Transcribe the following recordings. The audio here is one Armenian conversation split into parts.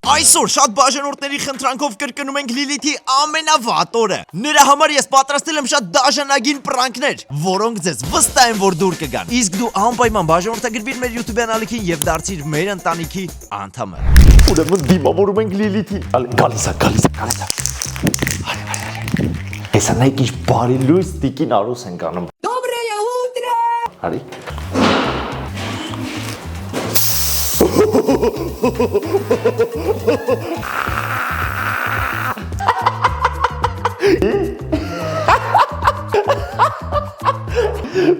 Այսօր շատ բաժանորդների խնդրանքով կրկնում ենք Լիլիթի ամենավատ օրը։ Նրա համար ես պատրաստել եմ շատ դաժանագին պրանքներ, որոնք ձեզ վստահ եմ, որ դուր կգան։ Իսկ դու անպայման բաժանորդագրվիր մեր YouTube ալիքին եւ դարձիր մեր ընտանիքի անդամը։ Ուրեմն դիմավորում ենք Լիլիթին։ Գալիս է։ Հեսա նայք ինչ բարի լույս տիկին Արուս ենք անում։ Доброе утро! Արի։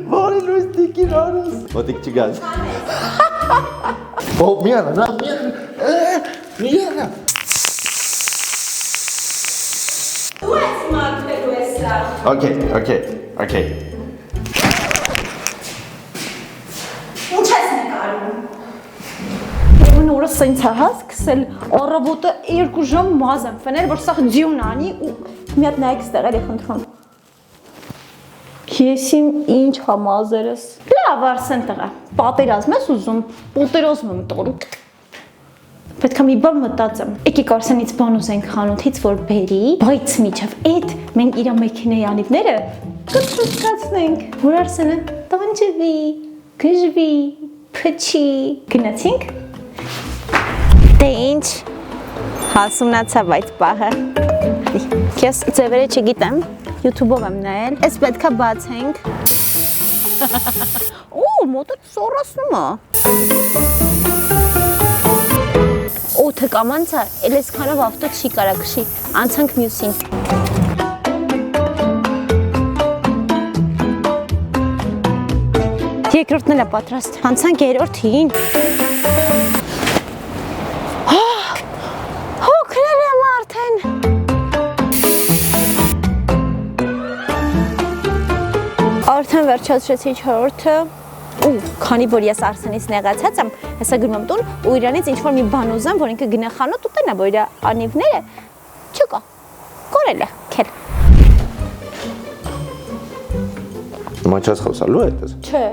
Բարի լույս տիկին Արուս։ Մոտիկ չգաս։ Ո միանա, միանա։ Okay. Ինչ ես նկարում։ Ուրեմն օրը սենց է հասկսել առավոտը 2 ժամ մազ եմ ֆենել, որ սա ձյուն անի ու մի հատ նայեք ստեղ էլի խնդրում։ Ես ինչ համազերս։ Լավ արսեն տղա։ Պատերազմ ես ուզում, պատերազմ եմ տորում։ Պետք է մի բան մտածեմ։ Եկեք Արսենից բան ուզենք խանութից, որ բերի, բայց միջև այդ մենք իր մեքենայի անիվները կտրուսկացնենք։ Որ Արսենը տանջվի, գժվի, փչի։ Գնացինք։ Դե ինչ հասունացավ այդ պահը։ Ես ձևերը չգիտեմ, YouTube-ով եմ նայել։ Էս պետքա բացենք։ Օ, մոտը սորացնում է։ Օդը կամանցա, էլ էսքանով ավտո չի կարա քշի, անցանք մյուսին։ Երկրորդն էլ է պատրաստ, անցանք երրորդին։ Հոգնել եմ արդեն։ Արդեն վերջացրեցի չորրորդը։ Ու քանի որ ես Արսենից նեղացած եմ, հեսա գնում եմ տուն ու իրանից ինչ-որ մի բան ուզեմ, որ ինքը գնա խանութ ու տնա, որ իր անիվները չկա, կորել է, քել։ Մաչած խոսալու է այդպես։ Չէ։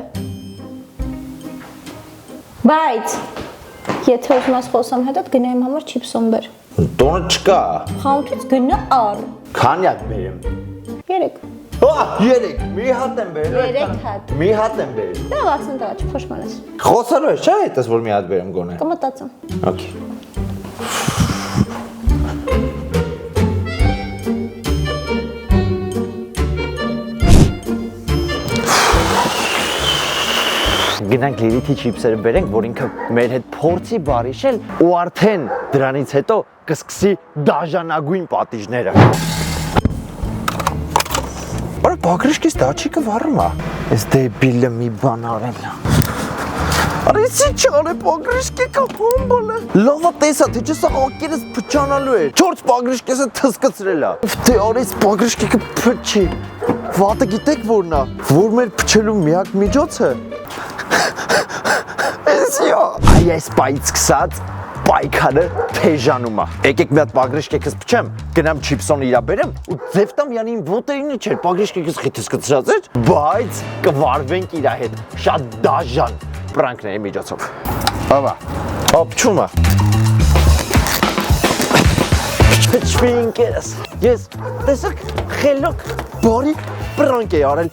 Բայց եթե ուզում ես խոսամ հետդ գնա իմ համար չիպսոն բեր։ Տոնը չկա։ Խանութից գնա առ։ Քանի հատ բերեմ։ 3։ 3, մի հատ եմ բերել։ 3 հատ։ Մի հատ եմ բերել։ Լավ ասեն տղա, չփոշմանես։ Խոսալու է, չէ՞ այդպես որ մի հատ բերեմ գոնե։ Կմտածեմ։ Okay. Գնանք Լիլիթի չիպսերը բերենք, որ ինքը մեր հետ փորձի բարիշել ու արդեն դրանից հետո կսկսի դաժանագույն պատիժները։ Արա բագրիշկից դաչիկը վառում է։ Այս դեբիլը մի բան արել է։ Արա իսի չար է բագրիշկիկը հոմբալը։ Լավա տեսա, թե չսա հակերս փչանալու էր։ 4 բագրիշկեսը թսկծրել է։ Թե արից բագրիշկիկը փչի։ Վատը գիտեք որն է, որ մեր փչելու միակ միջոցը։ Էսիո։ Այ այս պայից սկսած պայքարը թեժանում է։ Եկեք մի հատ բագրիշկեքս փչեմ, գնամ չիպսոնը իրա բերեմ ու ձև տամ յանին ոտերինը չէր, բագրիշկեքս խիթս կծրած էր, բայց կվարվենք իրա հետ շատ դաժան պրանքների միջոցով։ Ահա, փչում է։ Փչվի ինքերս։ Ես տեսեք խելոք բարի պրանք էի արել։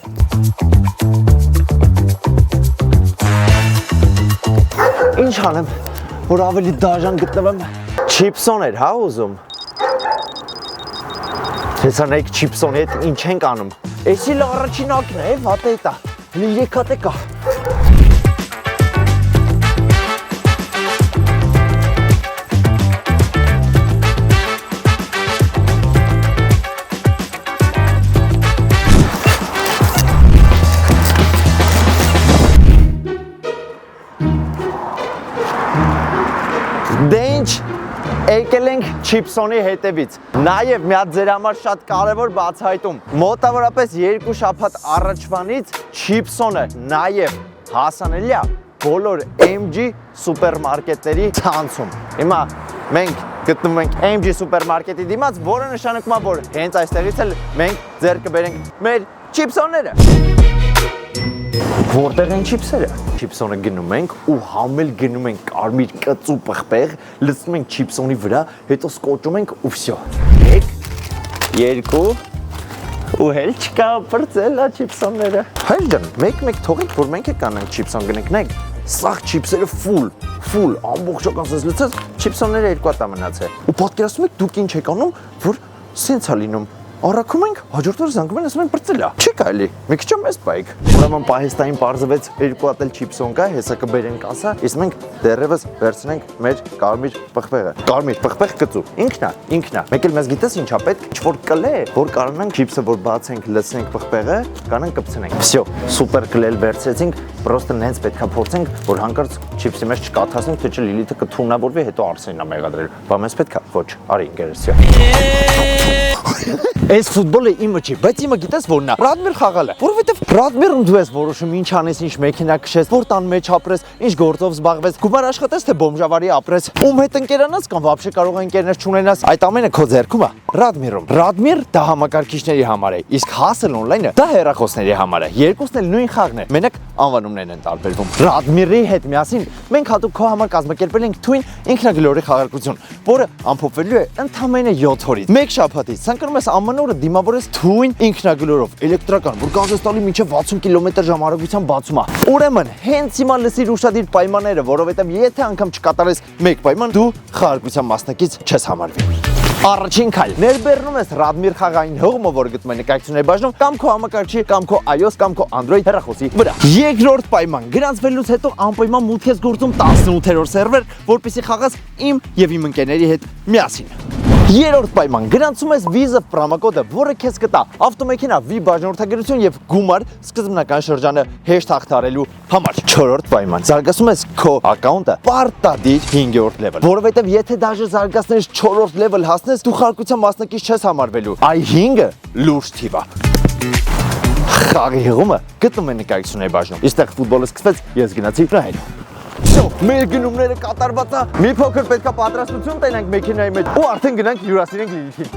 Ինչ անեմ, որ ավելի դաժան գտնվեմ, չիպսոն էր, հա ուզում։ Հեսա նայք չիպսոնի հետ ինչ ենք անում։ Էսի լա առաջին ակն է, վատ է տա, լի եկատ է կա։ Դե ինչ, եկել ենք չիպսոնի հետևից, նաև մի հատ ձեր համար շատ կարևոր բացահայտում, մոտավորապես 2 շաբաթ առաջվանից չիպսոնը նաև հասանելի է բոլոր MG սուպերմարկետների ցանցում։ Հիմա մենք գտնվում ենք MG սուպերմարկետի դիմաց, որը նշանակում է, որ հենց այստեղից էլ մենք ձեռք կբերենք մեր չիպսոնները։ Որտեղ են չիփսերը։ Չիփսոնը գնում ենք ու համել գնում ենք կարմիր կծու պղպեղ, լցնում ենք չիփսոնի վրա, հետո սկոճում ենք ու վсё։ 1 2 ու հել չկա բրծելա չիփսոնները։ Հայր ջան, մեկ թողեք, որ մենք կանանք չիփսոն գնենք, նայեք։ Սաղ չիփսերը full ամբողջական սենց լցած չիփսոնները 2 հատ մնացել։ Ու պատկերացնում եք դուք ինչ եք անում, որ սենց է լինում։ Առաքում ենք, հաջորդ օրը զանգում են, ասում են բրծելա։ Չի կարելի։ Մի քիչ մեծ բայք։ Ուրեմն պահեստային բարձվեց 2 հատ էլ չիփսոն կա, հեսա կբերենք ասա, իսկ մենք դեռևս վերցնենք մեր կարմիր պղպեղը։ Կարմիր պղպեղ կծու։ Ինքնա։ Մեկ էլ մեզ գիտես ինչա պետք, ինչ-որ կլե, որ կարողանանք չիփսը որ բացենք, լցնենք պղպեղը, կանանք կպցնենք։ Վсё, սուպեր կլել վերցրեցինք, պրոստը նենց պետքա փորձենք, որ հանկարծ չիփսի մեջ չկաթացնենք, թե չէ Լիլիթը կթունավորվի, հետո Արսենն է մեղադրել։ Բա մեզ պետքա, ոչ, արի ինգերս, վсё։ Այս ֆուտբոլը իմը չի, բայց իմը գիտես որն է։ Ռադմիր խաղալը, որովհետև Ռադմիրում դու ես որոշում ինչ անես, ինչ մեքենա քշես, որ տան մեջ ապրես, ինչ գործով զբաղվես, գումար աշխատես թե բոմժավարի ապրես, ում հետ ընկերանաս կամ вообще կարող է ընկերներ չունենաս, այդ ամենը քո ձեռքում է։ Ռադմիրում։ Ռադմիր դա համակարգիչների համար է, իսկ Hustle Online-ը դա հեռախոսների համար է։ Երկուսն էլ նույն խաղն է, մենակ անվանումներն են տարբերվում։ Ռադմիրի հետ միասին մենք հատուկ քո համար կազմակերպել ենք Twin ինքնագլորի խաղարկություն, որը ամփոփվելու է ընդամենը 7 օրից։ Մեկ շաբաթից ցանկանում ես ԱՄՆ օրը դիմավորես Twin ինքնագլորով էլեկտրական, որ գազես տալի մինչև 60 կմ/ժ արագության բացում է։ Ուրեմն հենց հիմա լսիր ուշադիր պայմանները, որովհետև եթե անգամ չկատարես մեկ պայման, դու խաղարկության մասնակից չես համարվի։ Առաջին քայլ ներբեռնում ես Ռադմիր խաղային հողմը, որը գտնում է նկարչությունների բաժնում, կամ քո համակարգչի, կամ քո iOS, կամ քո Android հեռախոսի վրա։ Երկրորդ պայման գրանցվելուց հետո անպայման մուտք ես գործում 18-րդ սերվեր, որպեսզի խաղաս իմ եւ իմ ընկերների հետ միասին։ Երրորդ պայման գրանցում ես Visa պրոմոկոդը, որը քեզ կտա ավտոմեքենա V բաժանորդագրություն եւ գումար սկզբնական շրջանը հեշտ հաղթարելու համար։ Չորրորդ պայման զարգացում ես քո ակաունտը պարտադիր 5-րդ level, որովհետեւ եթե դաժե զարգացնես 4-րդ level հասնես, դու խաղարկության մասնակից չես համարվելու։ Այ 5-ը լուրջ թիվ է։ Խաղի հեղումը գտնում է նկարչությունների բաժնում։ Իստեղ ֆուտբոլը սկսվեց, ես գնացի նայելու։ Всё, մեր գնումները կատարված է։ Մի փոքր պետքա պատրաստություն տենանք մեքենայի մեջ ու արդեն գնանք հյուրասիրենք Լիլիթին։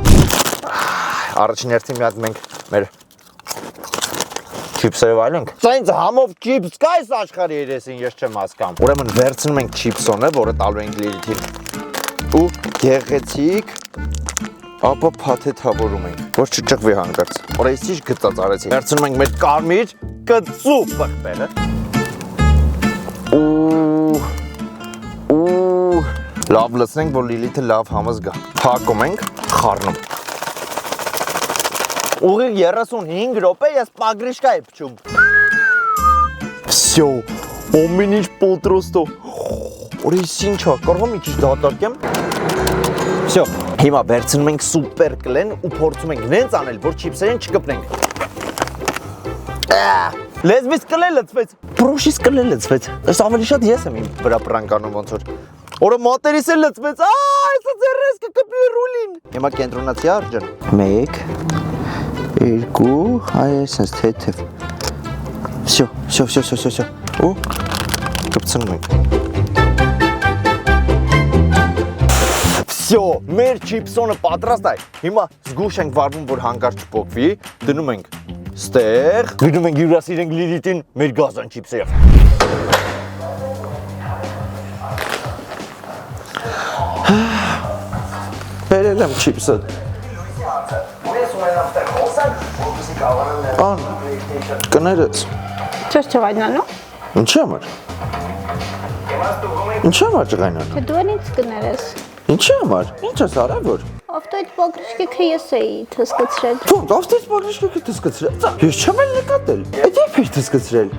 Առաջին հերթին մի հատ մենք մեր չիփսերը վայելենք։ Սենց համով չիփս կա այս աշխարհի երեսին, ես չեմ հասկանում։ Ուրեմն վերցնում ենք չիփսոնը, որը տալու ենք Լիլիթին։ Ու գեղեցիկ ապա փաթեթավորում ենք, որ չճղվի հանկարծ։ Օրես ինչ գծած արեցի։ Վերցնում ենք մեր կարմիր կծու պղպեղը։ Լավ լցնենք, որ Լիլիթը լավ համը զգա։ Փակում ենք, խառնում։ Ուղիղ 35 րոպե ես պագրիշկա եմ փչում։ Всё, ամեն ինչ պատրաստ է։ Օրես ինչա, կարող եմ մի քիչ դատարկեմ։ Всё, հիմա վերցնում ենք սուպեր կլեն ու փորձում ենք նենց անել, որ չիփսերին չկպնենք։ Լեզվից կլե լցվեց, պրոշից կլե լցվեց։ Այս ավելի շատ ես եմ իմ վրա պրանկանում ոնց որ։ Օրը մատերիս էլ լցվեց, այսա ձեռես կկպի ռուլին։ Հիմա կենտրոնացի արջան։ 1 2 այ այսպես թեթև։ Всё։ Ու կպցնում ենք։ Всё, մեր չիփսոնը պատրաստ է։ Հիմա զգուշ ենք վարվում, որ հանկարծ չփոկվի, դնում ենք ստեղ, գնում ենք հյուրասիրենք Լիլիթին մեր գազան չիփսերով։ Բերել եմ չիփսը։ Կներես։ Չես չղայնանու։ Ինչի համար։ Ինչի համար չղայնանու։ Թե դու ինձ կներես։ Ինչի համար։ Ինչ ես արել որ։ Ավտոյդ պագրիշկը ես էի թսկացրել։ Ո՞նց ավտոյդ պագրիշկը թսկացրել։ Ես չեմ էլ նկատել։ Այդ երբ ես թսկացրել։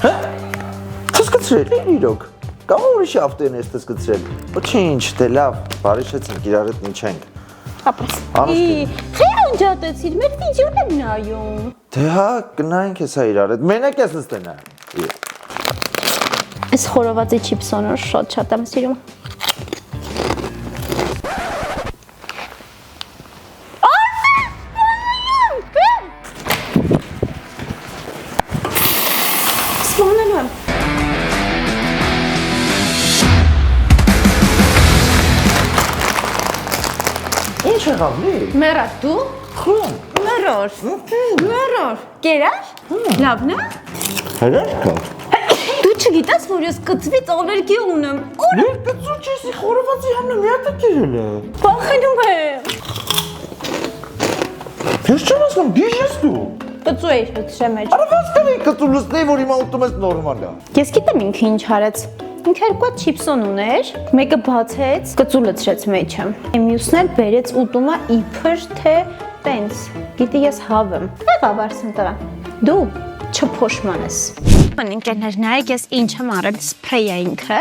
Հա։ Թսկացրել իրոք։ Կամ ուրիշ ավտոյն ես թսկացրել։ Ոչինչ, դե լավ, բարիշեցինք իրար հետ միջենք։ Ապրես։ Խեր անջատեցիր, մեր վիդեոն եմ նայում։ Դե հա, կնայենք հեսա իրար հետ։ Մենակ ես նստենա։ Այս խորովածի չիփսոնը շատ եմ սիրում։ եղավ լի։ Մեռա դու։ Խոմ։ Մեռոր։ Մեռոր։ Կերար։ Լավն է։ Հրաշքա։ Դու չգիտես, որ ես կծվից ալերգիա ունեմ։ Լի կծու չես խորովածի համնը մի հատ կերել է։ Փախնում եմ։ Ես չեմ ասում, գիշ ես դու։ Կծու էի հդշե մեջ։ Արա ո՞նց կլի կծու լուսնեի, որ հիմա ուտում ես նորմալ է։ Ես գիտեմ ինքը ինչ արեց։ Ինքը երկու հատ չիպսոն ուներ, մեկը բացեց, կծու լցրեց մեջը։ Մյուսն էլ բերեց ուտումը իբր թե տենց։ Գիտի ես հավ եմ։ Եղավ Արսեն տղա։ Դու չփոշման ես։ Ընկերներ, նայեք ես ինչ եմ արել սփրեյ է ինքը,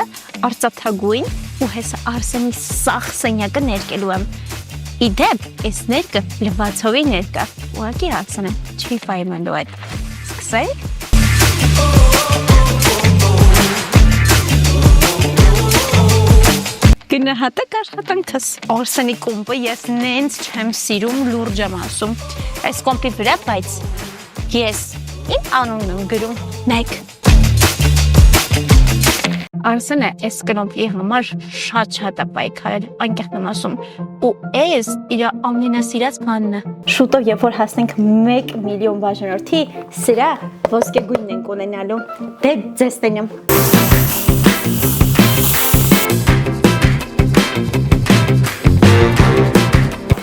արծաթագույն ու հեսա Արսենի սախ սենյակը ներկելու եմ։ Իդեպ, այս ներկը լվացովի ներկը, ուղղակի Արսենը չի պայմանելու այդ։ Սկսենք։ Գնահատեք աշխատանքս։ Արսենի կոմպը ես նենց չեմ սիրում, լուրջ եմ ասում։ Այս կոմպի վրա, բայց ես իմ անունն եմ գրում, մեկ։ Արսենը այս կոմպի համար շատ է պայքարել, անկեղծ եմ ասում։ Ու այս իր ամենասիրած բանն է։ Շուտով երբ որ հասնենք 1 միլիոն բաժանորդի, սրա ոսկեգույնն ենք ունենալու։ Դե ձեզ տենեմ։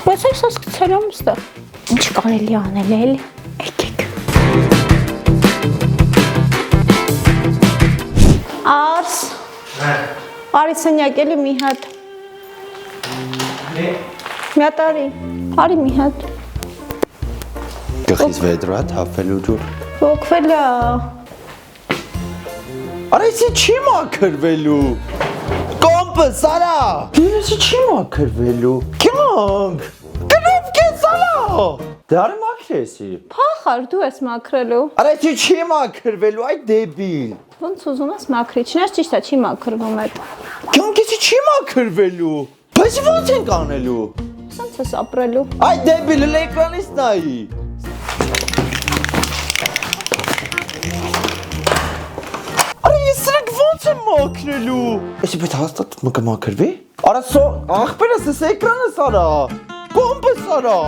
Բայց այս սկսել եմ ստա։ Ինչ կարելի անել էլ։ Եկեք։ Արս։ Արի սենյակ էլի մի հատ։ Մի հատ արի։ Արի մի հատ։ Գխից վեդրո է թափելու ջուր։ Ոգվել է։ Արա իսի չի մաքրվելու։ Կոմպը սարա։ Իսի չի մաքրվելու։ Կյանք։ Կնով կեն սարա։ Դե արի մաքրեսի։ Փախար դու ես մաքրելու։ Արա իսի չի մաքրվելու, այ դեբիլ։ Ոնց ուզում ես մաքրի, չնայած ճիշտ է, չի մաքրվում այդ։ Կյանք իսի չի մաքրվելու։ Բայց ո՞նց ենք անելու։ Ոնց ես ապրելու։ Այ դեբիլ էկրանից նայի։ Արա ես սրանք ո՞նց եմ մաքրելու։ Էսի պետք հաստատ կմաքրվի։ Արա սո ախպերս էս էկրանը սարա։ Կոմպը սարա։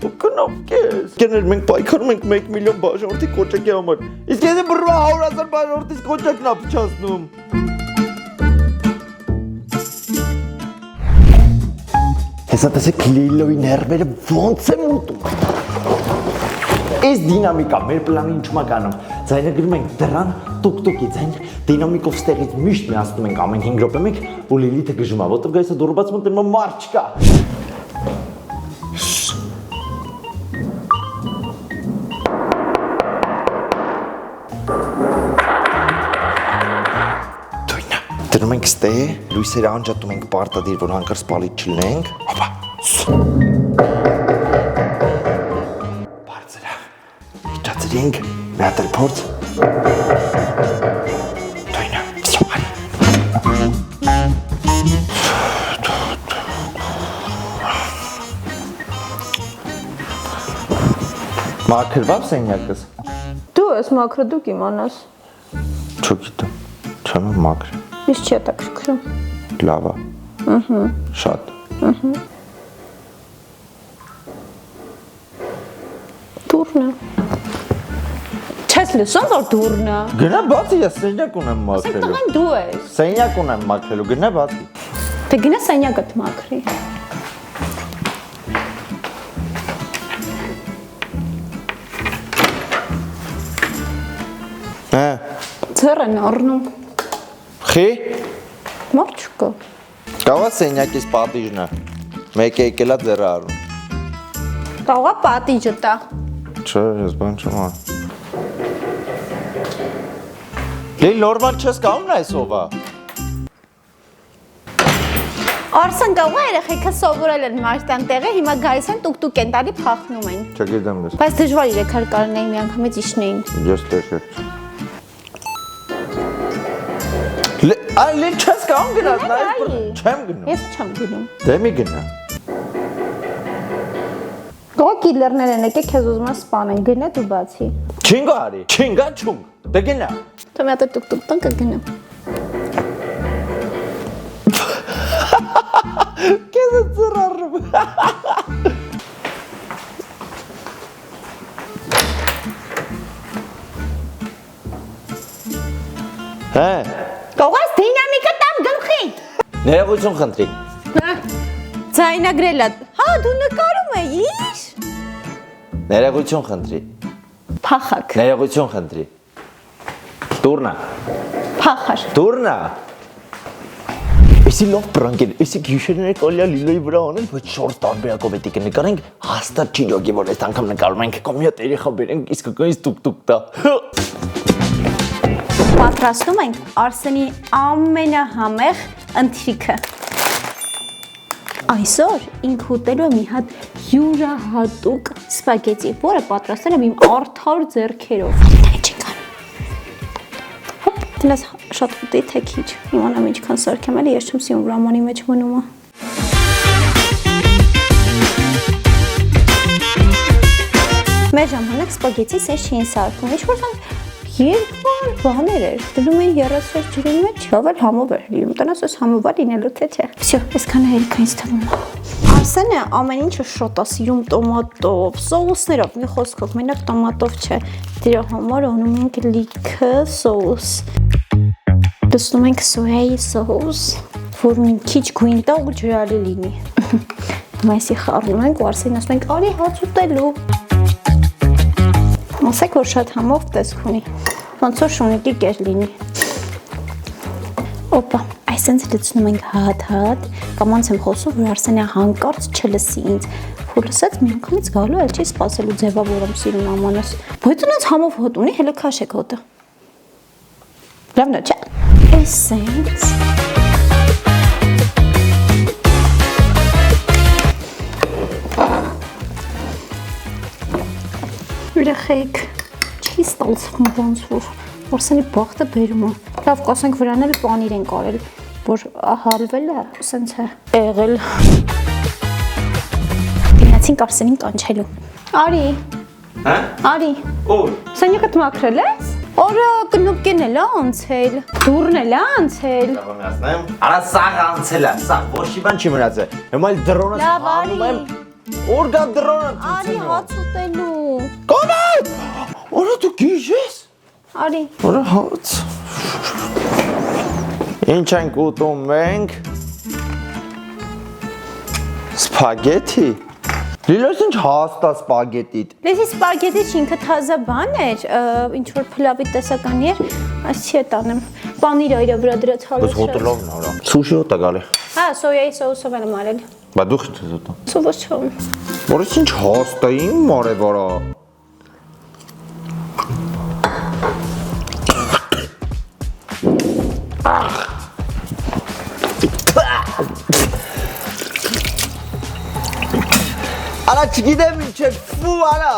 Կնով կես։ Կեներ մենք պայքարում ենք 1 միլիոն բաժանորդի կոճակի համար։ Իսկ եթե բռվա 100,000 բաժանորդից կոճակն է փչացնում։ Հեսա տեսեք Լիլոյի ներվերը ոնց եմ ուտում։ Այս դինամիկա մեր պլանը ինչու՞մ է կանում։ Ձայնը գրում ենք դրան տուկ-տուկի ձայն, դինամիկով ստեղից միշտ միացնում ենք ամեն 5 րոպե մեկ ու Լիլիթը գժում է, որտեղ գայսը դուրը բացում ընտրում է մարդ չկա։ Դնում ենք ստե, լույսերը անջատում ենք պարտադիր, որ հանկարծ սպալիտ չլինենք։ Հոպա։ Բարձր է։ Իջացրինք, մի հատ էլ փորձ։ Դույնը, վսյո, արի։ Մաքրվավ սենյակս։ Դու ես մաքրը, դու կիմանաս։ Չգիտեմ, չեմ մաքրի։ Ես չի հետաքրքրում։ Լավ է։ Շատ։ Դուրն է։ Չես լսում, որ դուրն է։ Գնա բացի, ես սենյակ ունեմ Ասենք մաքրելու։ տղան դու ես։ Սենյակ ունեմ մաքրելու, գնա բացի։ Դե գնա սենյակդ մաքրի։ Ձեռ են առնում։ Խի։ Մարդ չկա։ Կավա սենյակից պատիժն է։ Մեկ եկել է ձեռը առնում։ Տաղա պատիջը տա։ Չէ, ես բան չեմ ան։ Լի նորմալ չես կանում նա այսովա։ Արսեն կաղա երեխեքը սովորել են մաշտան տեղը, հիմա գայս են տուկ-տուկ են տալի փախնում են։ Չգիտեմ ես։ Բայց դժվար իրեքար կարնեին մի անգամից իջնեին։ Ես տեքեք։ Լի չես կանում գնաս, նայես չեմ գնում։ Ես չեմ գնում։ Դե մի գնա։ Գողա կիլերներ են եկե քեզ ուզում են սպանեն, գնա դու բացի։ Չինգա արի, չինգա չունգ, դե գնա։ Դու մի հատ տուկ-տուկ տան կգնա։ Քեզ ծրարում։ Ներողություն խնդրի։ Ձայնագրելա։ Հա, դու նկարում ես։ Ներողություն խնդրի։ Փախակ։ Ներողություն խնդրի։ Դուրնա։ Փախար։ Դուրնա։ Էսի լավ պրանկ է, էսի գիշերները կարելի է լիլոյի վրա անել, բայց 4 տարբերակով էդի կնկարենք, հաստատ չի յոգի, որ այս անգամ նկարում ենք, կամ մի հատ երեխա բերենք, իսկականից տուկ-տուկ տա։ Պատրաստում ենք Արսենի ամենահամեղ ընթրիքը։ Այսօր ինքը ուտելու է մի հատ յուրահատուկ սպագետի, որը պատրաստել եմ իմ արդար ձեռքերով։ Հոպ, դնես շատ ուտի թե քիչ։ Իմանամ ինչքան սարքեմ էլի, ես չեմ սիրում ռամանի մեջ մնում է։ Մեր ժամանակ սպագետի սես չէին սարքում, ինչ-որ երկար բաներ էր, դնում էին 30 ջրի մեջ, հավել համով էր լինում, տնաս ես համովա լինելու թե չէ։ Всё, այսքանը հերիք ինձ թվում է։ Արսենը ամեն ինչը շատ է սիրում տոմատով, սոուսներով, մի խոսքով, մենակ տոմատով չէ։ Դրա համար անում ենք լիքը սոուս։ Դասում ենք սոյայի սոուս, որ մի քիչ գույն տա ու ջրալի լինի։ Մայսի խառնում ենք ու Արսենին ասում ենք՝ «Արի հաց ուտելու»։ Ասեք, որ շատ համով տեսք ունի, ոնց որ շունիկի կեր լինի։ Օպա, այսենց լցնում ենք հատ-հատ, կամ անց եմ խոսում, որ Արսենը հանկարծ չլսի ինձ, որ լսած մի անգամից գալու էլ չի սպասելու ձևավորում սիրուն ամանս, բայց ունենց համով հոտ ունի, հելը քաշեք հոտը։ Լավն է, չէ՞։ Այսենց։ Ուրախեք, չի ստացվում ոնց որ Արսենի բախտը բերում է։ Լավ, կասենք վրան էլ պանիր են կարել, որ հալվել է, սենց է եղել։ Դինացինք Արսենին կանչելու։ Արի։ Հա? Արի։ Օր։ Սենյակդ մաքրել ես։ Օրը կնոպկեն էլ է անցել, դուրն էլ է անցել։ Ասնեմ, արա սաղ անցել է, սաղ, ոչ մի բան չի մնացել։ Հիմա էլ դրոնը Լավ, արի։ եմ, որ գա դրոնը։ Արի հաց ուտելու։ Կոնալ։ Օրա դու գիժ ես։ Արի։ Օրա հաց։ Ինչ ենք ուտում մենք։ Սպագետի։ Լիլոս ինչ հաստ է սպագետիդ։ Լեսի սպագետի ինքը թազա բան էր, ինչ որ փլավի տեսականի էր, այս չի տանեմ։ Պանիրը իր վրա դրած հալած։ Բայց հոտը լավն է, արա։ Սուշի հոտ է գալի։ Հա, սոյայի սոուսով եմ արել։ Բա դու խիտ ես ուտում։ Սովոս չեմ։ Որից ինչ հաստ է իմ մարևարա։ Արա չգիտեմ ինչ է, ֆու արա։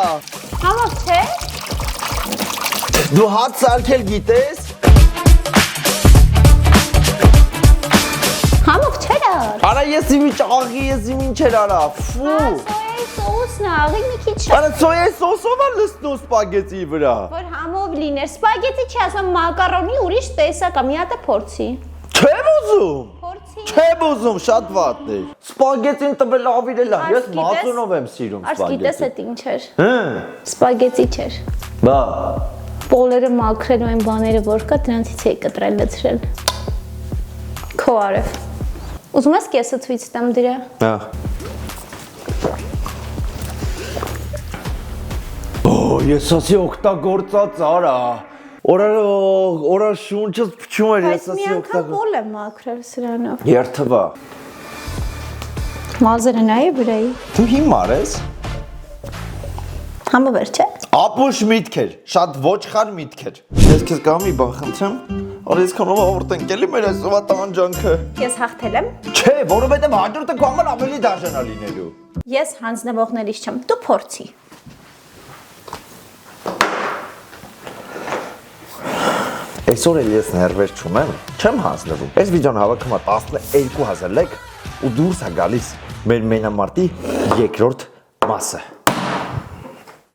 Համով չէ։ Դու հաց սարքել գիտես։ Համով չէ դար։ Արա ես իմ ինչ աղի, ես իմ ինչ էր արա, ֆու։ Սոյայի սոուսն է, աղի մի քիչ։ Արա սոյայի սոսով է լցնում սպագետի վրա։ Որ համով լիներ, սպագետի չի ասում մակարոնի ուրիշ տեսակ է, մի հատ է փորձի։ Չեմ ուզում։ Փորձի։ Չեմ ուզում, շատ վատն է։ Սպագետին տվել ավիրել է, ես մածունով եմ սիրում Արս գիտես սպագետի։ էդ ինչ էր։ Հը։ Սպագետի չէր։ Բա։ Պոլերը մաքրելու այն բաները որ կա, դրանցից էի կտրել լցրել։ Քո արև։ Ուզում ես կեսը ցույց տամ դրա։ Հա։ Օ, ես ասի օգտագործած արա։ Օրա շունչս փչում էր, Բայց ես մի ասի անգամ օգտագործ։ պոլ եմ մաքրել սրանով։ Երթվա։ Մազերը նայ վրայի։ Դու հիմար ես։ Համովեր չէ։ Ապուշ միտք էր, շատ ոչխար միտք էր։ Ես քեզ կամ մի բան խնդրեմ, արա այսքանով ավարտենք էլի մեր այսօրվա տանջանքը։ Ես հաղթել եմ։ Չէ, որովհետև հաջորդը քո համար ավելի դաժան է լինելու։ Ես հանձնվողներից չեմ, դու փորձի։ Այսօր էլ ես ներվեր չունեմ, չեմ հանձնվում։ Այս վիդեոն հավաքում է 12000 լայք ու դուրս է գալիս մեր մենամարտի երկրորդ մասը։